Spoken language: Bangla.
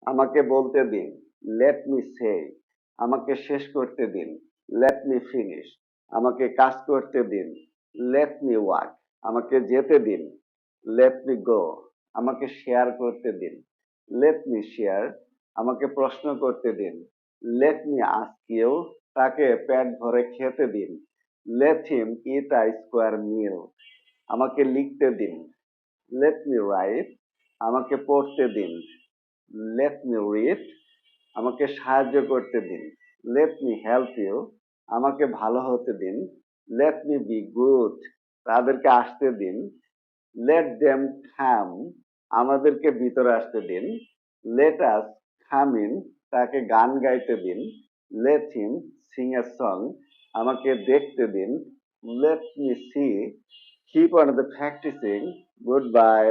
আমাকে বলতে দিন, লেট মি সে। আমাকে শেষ করতে দিন, লেট মি ফিনিশ। আমাকে কাজ করতে দিন, লেট মি ওয়ার্ক। আমাকে যেতে দিন, লেট মি গো। আমাকে শেয়ার করতে দিন, লেট মি শেয়ার। আমাকে প্রশ্ন করতে দিন, লেট মি আস্ক ইউ। তাকে পেট ভরে খেতে দিন, লেট হিম ইট আ স্কোয়ার মিল। আমাকে লিখতে দিন, লেট মি রাইট। আমাকে পড়তে দিন, লেট মি রিড। আমাকে সাহায্য করতে দিন, লেট মি হেল্প ইউ। আমাকে ভালো হতে দিন, লেট মি বি গুড। তাদেরকে আসতে দিন, লেট দেম কাম। আমাদেরকে ভিতরে আসতে দিন, লেট আস কাম ইন। তাকে গান গাইতে দিন, let him sing a song. আমাকে দেখতে দিন, let me see. Keep on the practicing. Good by.